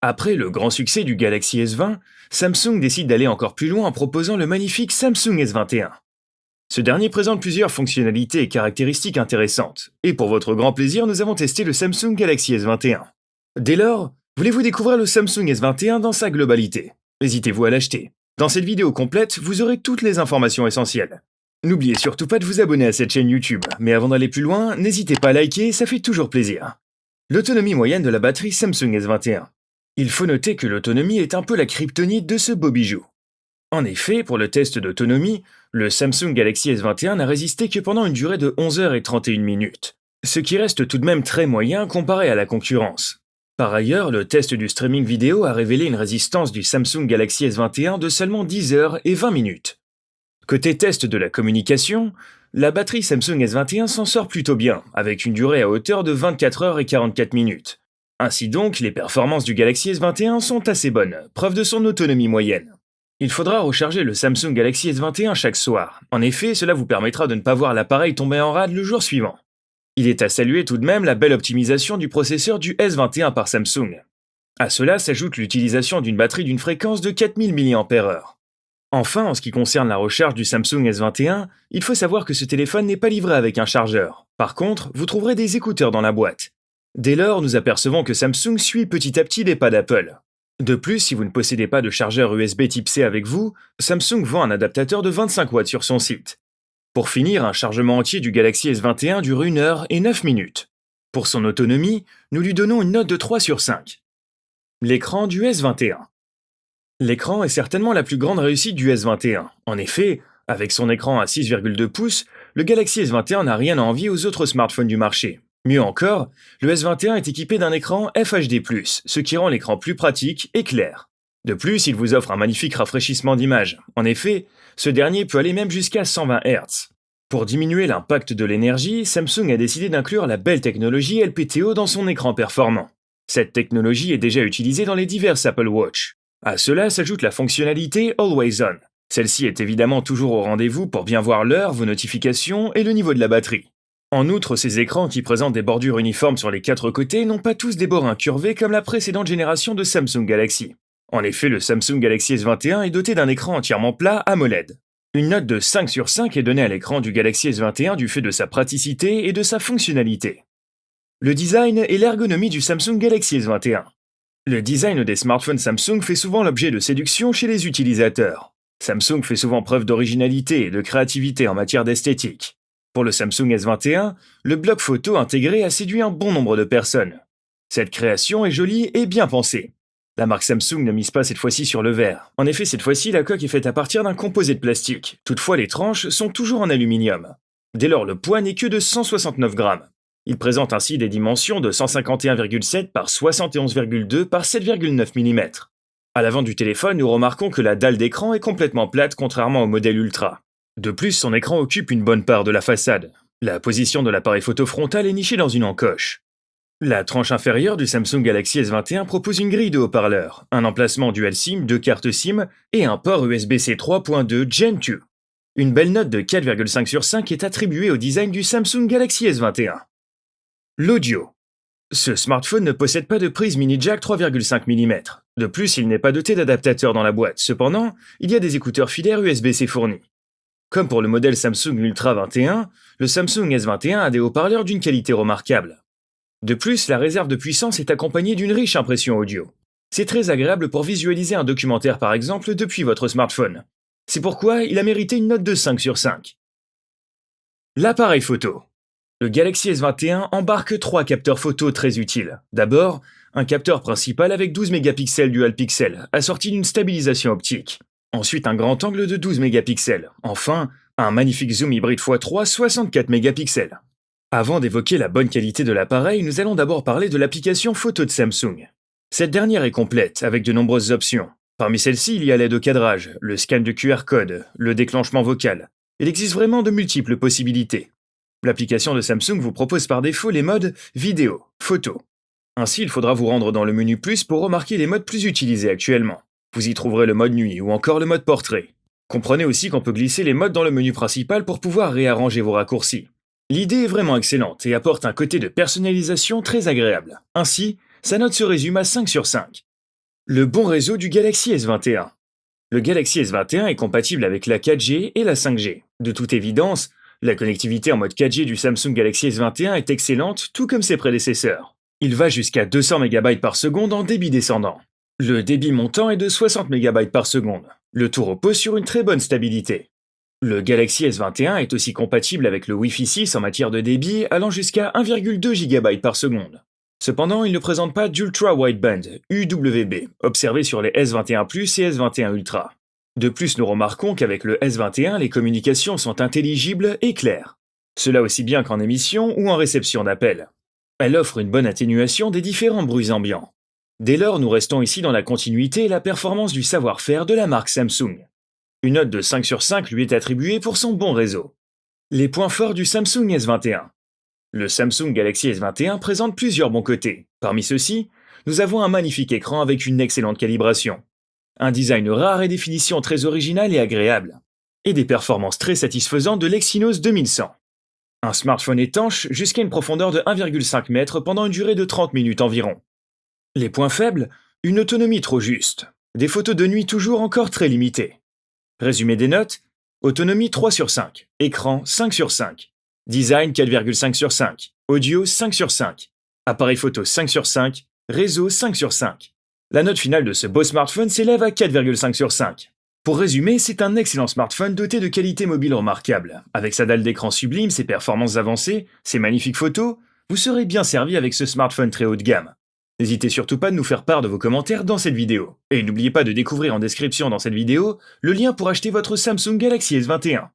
Après le grand succès du Galaxy S20, Samsung décide d'aller encore plus loin en proposant le magnifique Samsung S21. Ce dernier présente plusieurs fonctionnalités et caractéristiques intéressantes, et pour votre grand plaisir, nous avons testé le Samsung Galaxy S21. Dès lors, voulez-vous découvrir le Samsung S21 dans sa globalité? Hésitez-vous à l'acheter. Dans cette vidéo complète, vous aurez toutes les informations essentielles. N'oubliez surtout pas de vous abonner à cette chaîne YouTube, mais avant d'aller plus loin, n'hésitez pas à liker, ça fait toujours plaisir. L'autonomie moyenne de la batterie Samsung S21. Il faut noter que l'autonomie est un peu la kryptonite de ce beau bijou. En effet, pour le test d'autonomie, le Samsung Galaxy S21 n'a résisté que pendant une durée de 11h31 minutes, ce qui reste tout de même très moyen comparé à la concurrence. Par ailleurs, le test du streaming vidéo a révélé une résistance du Samsung Galaxy S21 de seulement 10h20 minutes. Côté test de la communication, la batterie Samsung S21 s'en sort plutôt bien, avec une durée à hauteur de 24h44 minutes. Ainsi donc, les performances du Galaxy S21 sont assez bonnes, preuve de son autonomie moyenne. Il faudra recharger le Samsung Galaxy S21 chaque soir. En effet, cela vous permettra de ne pas voir l'appareil tomber en rade le jour suivant. Il est à saluer tout de même la belle optimisation du processeur du S21 par Samsung. À cela s'ajoute l'utilisation d'une batterie d'une fréquence de 4000 mAh. Enfin, en ce qui concerne la recharge du Samsung S21, il faut savoir que ce téléphone n'est pas livré avec un chargeur. Par contre, vous trouverez des écouteurs dans la boîte. Dès lors, nous apercevons que Samsung suit petit à petit les pas d'Apple. De plus, si vous ne possédez pas de chargeur USB type C avec vous, Samsung vend un adaptateur de 25 watts sur son site. Pour finir, un chargement entier du Galaxy S21 dure 1h09 minutes. Pour son autonomie, nous lui donnons une note de 3 sur 5. L'écran du S21. L'écran est certainement la plus grande réussite du S21. En effet, avec son écran à 6,2 pouces, le Galaxy S21 n'a rien à envier aux autres smartphones du marché. Mieux encore, le S21 est équipé d'un écran FHD+, ce qui rend l'écran plus pratique et clair. De plus, il vous offre un magnifique rafraîchissement d'image. En effet, ce dernier peut aller même jusqu'à 120 Hz. Pour diminuer l'impact de l'énergie, Samsung a décidé d'inclure la belle technologie LPTO dans son écran performant. Cette technologie est déjà utilisée dans les diverses Apple Watch. À cela s'ajoute la fonctionnalité Always On. Celle-ci est évidemment toujours au rendez-vous pour bien voir l'heure, vos notifications et le niveau de la batterie. En outre, ces écrans qui présentent des bordures uniformes sur les quatre côtés n'ont pas tous des bords incurvés comme la précédente génération de Samsung Galaxy. En effet, le Samsung Galaxy S21 est doté d'un écran entièrement plat AMOLED. Une note de 5 sur 5 est donnée à l'écran du Galaxy S21 du fait de sa praticité et de sa fonctionnalité. Le design et l'ergonomie du Samsung Galaxy S21. Le design des smartphones Samsung fait souvent l'objet de séduction chez les utilisateurs. Samsung fait souvent preuve d'originalité et de créativité en matière d'esthétique. Pour le Samsung S21, le bloc photo intégré a séduit un bon nombre de personnes. Cette création est jolie et bien pensée. La marque Samsung ne mise pas cette fois-ci sur le verre. En effet, cette fois-ci, la coque est faite à partir d'un composé de plastique. Toutefois, les tranches sont toujours en aluminium. Dès lors, le poids n'est que de 169 grammes. Il présente ainsi des dimensions de 151,7 par 71,2 par 7,9 mm. À l'avant du téléphone, nous remarquons que la dalle d'écran est complètement plate contrairement au modèle Ultra. De plus, son écran occupe une bonne part de la façade. La position de l'appareil photo frontal est nichée dans une encoche. La tranche inférieure du Samsung Galaxy S21 propose une grille de haut-parleurs, un emplacement dual SIM, 2 cartes SIM et un port USB-C 3.2 Gen 2. Une belle note de 4,5 sur 5 est attribuée au design du Samsung Galaxy S21. L'audio. Ce smartphone ne possède pas de prise mini jack 3,5 mm. De plus, il n'est pas doté d'adaptateur dans la boîte. Cependant, il y a des écouteurs filaires USB-C fournis. Comme pour le modèle Samsung Ultra 21, le Samsung S21 a des haut-parleurs d'une qualité remarquable. De plus, la réserve de puissance est accompagnée d'une riche impression audio. C'est très agréable pour visualiser un documentaire par exemple depuis votre smartphone. C'est pourquoi il a mérité une note de 5 sur 5. L'appareil photo. Le Galaxy S21 embarque 3 capteurs photo très utiles. D'abord, un capteur principal avec 12 mégapixels dual pixel, assorti d'une stabilisation optique. Ensuite, un grand angle de 12 mégapixels. Enfin, un magnifique zoom hybride x3 64 mégapixels. Avant d'évoquer la bonne qualité de l'appareil, nous allons d'abord parler de l'application photo de Samsung. Cette dernière est complète, avec de nombreuses options. Parmi celles-ci, il y a l'aide au cadrage, le scan de QR code, le déclenchement vocal. Il existe vraiment de multiples possibilités. L'application de Samsung vous propose par défaut les modes vidéo, photo. Ainsi, il faudra vous rendre dans le menu plus pour remarquer les modes plus utilisés actuellement. Vous y trouverez le mode nuit ou encore le mode portrait. Comprenez aussi qu'on peut glisser les modes dans le menu principal pour pouvoir réarranger vos raccourcis. L'idée est vraiment excellente et apporte un côté de personnalisation très agréable. Ainsi, sa note se résume à 5 sur 5. Le bon réseau du Galaxy S21. Le Galaxy S21 est compatible avec la 4G et la 5G. De toute évidence, la connectivité en mode 4G du Samsung Galaxy S21 est excellente, tout comme ses prédécesseurs. Il va jusqu'à 200 MB par seconde en débit descendant. Le débit montant est de 60 MB par seconde. Le tout repose sur une très bonne stabilité. Le Galaxy S21 est aussi compatible avec le Wi-Fi 6 en matière de débit allant jusqu'à 1,2 GB par seconde. Cependant, il ne présente pas d'Ultra Wideband, UWB, observé sur les S21 Plus et S21 Ultra. De plus, nous remarquons qu'avec le S21, les communications sont intelligibles et claires. Cela aussi bien qu'en émission ou en réception d'appels. Elle offre une bonne atténuation des différents bruits ambiants. Dès lors, nous restons ici dans la continuité et la performance du savoir-faire de la marque Samsung. Une note de 5 sur 5 lui est attribuée pour son bon réseau. Les points forts du Samsung S21. Le Samsung Galaxy S21 présente plusieurs bons côtés. Parmi ceux-ci, nous avons un magnifique écran avec une excellente calibration, un design rare et définition très originale et agréable, et des performances très satisfaisantes de l'Exynos 2100. Un smartphone étanche jusqu'à une profondeur de 1,5 m pendant une durée de 30 minutes environ. Les points faibles, une autonomie trop juste, des photos de nuit toujours encore très limitées. Résumé des notes, autonomie 3 sur 5, écran 5 sur 5, design 4,5 sur 5, audio 5 sur 5, appareil photo 5 sur 5, réseau 5 sur 5. La note finale de ce beau smartphone s'élève à 4,5 sur 5. Pour résumer, c'est un excellent smartphone doté de qualité mobile remarquable. Avec sa dalle d'écran sublime, ses performances avancées, ses magnifiques photos, vous serez bien servi avec ce smartphone très haut de gamme. N'hésitez surtout pas de nous faire part de vos commentaires dans cette vidéo. Et n'oubliez pas de découvrir en description dans cette vidéo le lien pour acheter votre Samsung Galaxy S21.